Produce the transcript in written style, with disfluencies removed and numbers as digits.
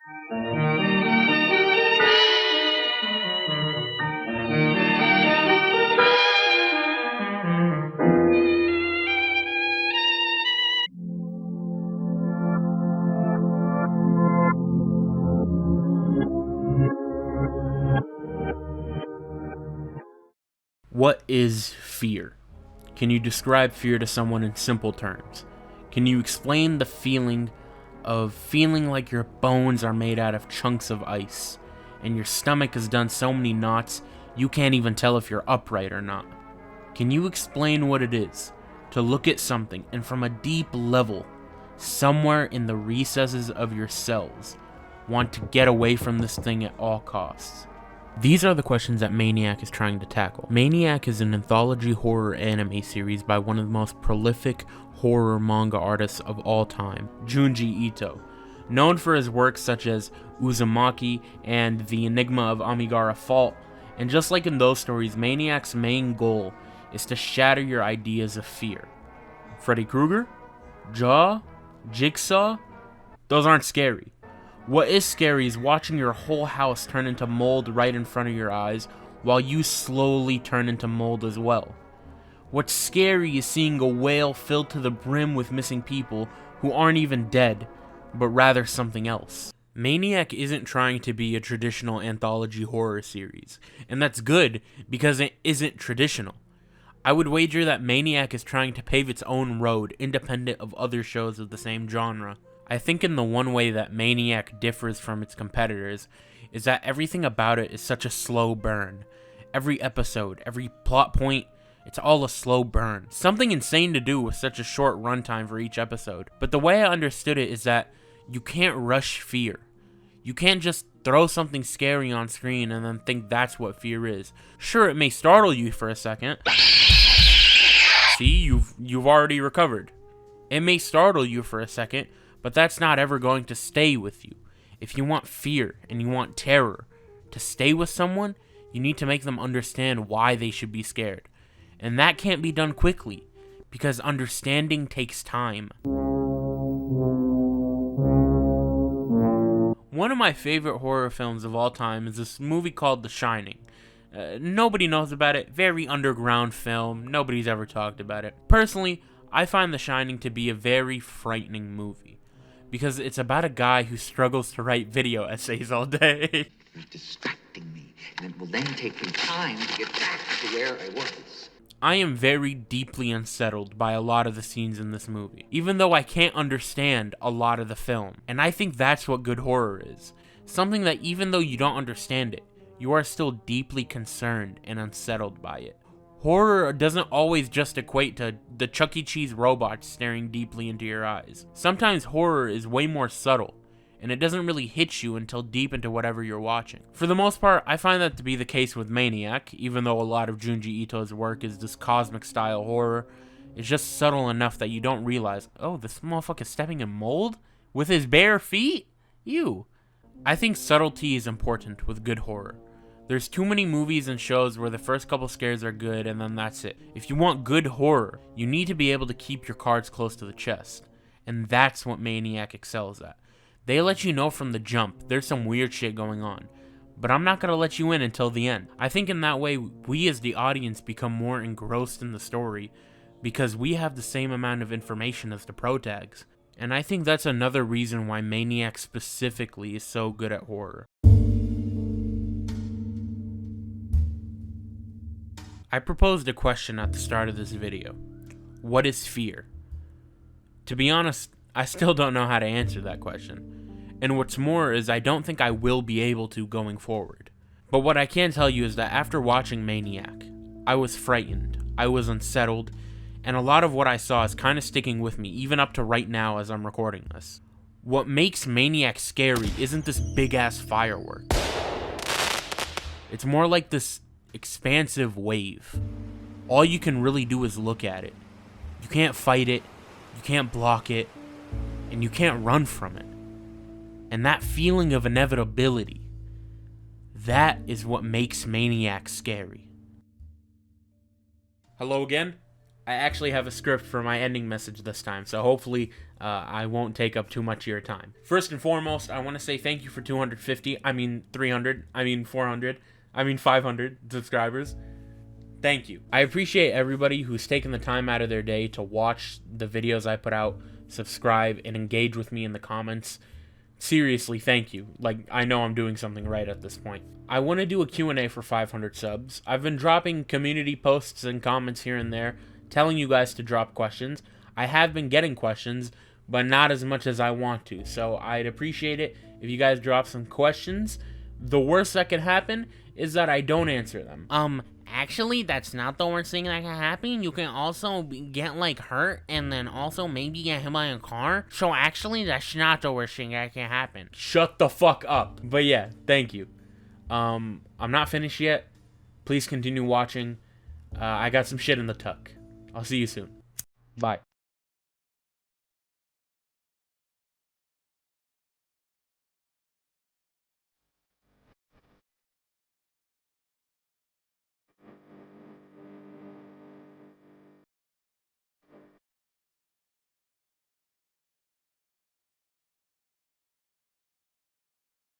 What is fear? Can you describe fear to someone in simple terms? Can you explain the feeling of feeling like your bones are made out of chunks of ice and your stomach has done so many knots you can't even tell if you're upright or not? Can you explain what it is to look at something and from a deep level, somewhere in the recesses of your cells, want to get away from this thing at all costs? These are the questions that Maniac is trying to tackle. Maniac is an anthology horror anime series by one of the most prolific horror manga artists of all time, Junji Ito. Known for his works such as Uzumaki and The Enigma of Amigara Fault, and just like in those stories, Maniac's main goal is to shatter your ideas of fear. Freddy Krueger? Jaw? Jigsaw? Those aren't scary. What is scary is watching your whole house turn into mold right in front of your eyes while you slowly turn into mold as well. What's scary is seeing a whale filled to the brim with missing people who aren't even dead, but rather something else. Maniac isn't trying to be a traditional anthology horror series, and that's good because it isn't traditional. I would wager that Maniac is trying to pave its own road independent of other shows of the same genre. I think in the one way that Maniac differs from its competitors is that everything about it is such a slow burn. Every episode, every plot point, it's all a slow burn. Something insane to do with such a short runtime for each episode. But the way I understood it is that you can't rush fear. You can't just throw something scary on screen and then think that's what fear is. Sure, it may startle you for a second. See, you've already recovered. It may startle you for a second, but that's not ever going to stay with you. If you want fear and you want terror to stay with someone, you need to make them understand why they should be scared. And that can't be done quickly, because understanding takes time. One of my favorite horror films of all time is this movie called The Shining. Nobody knows about it, very underground film, nobody's ever talked about it. Personally, I find The Shining to be a very frightening movie, because it's about a guy who struggles to write video essays all day. You're distracting me, and it will then take me time to get back to where I was. I am very deeply unsettled by a lot of the scenes in this movie, even though I can't understand a lot of the film. And I think that's what good horror is. Something that even though you don't understand it, you are still deeply concerned and unsettled by it. Horror doesn't always just equate to the Chuck E. Cheese robots staring deeply into your eyes. Sometimes horror is way more subtle, and it doesn't really hit you until deep into whatever you're watching. For the most part, I find that to be the case with Maniac, even though a lot of Junji Ito's work is this cosmic style horror. It's just subtle enough that you don't realize, oh, this motherfucker's stepping in mold with his bare feet? Ew. I think subtlety is important with good horror. There's too many movies and shows where the first couple scares are good and then that's it. If you want good horror, you need to be able to keep your cards close to the chest. And that's what Maniac excels at. They let you know from the jump there's some weird shit going on, but I'm not going to let you in until the end. I think in that way, we as the audience become more engrossed in the story because we have the same amount of information as the protags. And I think that's another reason why Maniac specifically is so good at horror. I proposed a question at the start of this video. What is fear? To be honest, I still don't know how to answer that question. And what's more is I don't think I will be able to going forward. But what I can tell you is that after watching Maniac, I was frightened, I was unsettled, and a lot of what I saw is kind of sticking with me even up to right now as I'm recording this. What makes Maniac scary isn't this big ass firework. It's more like this expansive wave. All you can really do is look at it. You can't fight it, you can't block it, and you can't run from it. And that feeling of inevitability, that is what makes Maniac scary. Hello again. I actually have a script for my ending message this time, so hopefully I won't take up too much of your time. First and foremost, I want to say thank you for 250, 300, 400, 500 subscribers. Thank you. I appreciate everybody who's taken the time out of their day to watch the videos I put out, subscribe, and engage with me in the comments. Seriously, thank you. Like, I know I'm doing something right at this point. I want to do a Q&A for 500 subs. I've been dropping community posts and comments here and there, telling you guys to drop questions. I have been getting questions, but not as much as I want to. So I'd appreciate it if you guys drop some questions. The worst that could happen is that I don't answer them. Actually, that's not the worst thing that can happen. You can also get, like, hurt and then also maybe get hit by a car. So actually, that's not the worst thing that can happen. Shut the fuck up. But yeah, thank you. I'm not finished yet. Please continue watching. I got some shit in the tuck. I'll see you soon. Bye.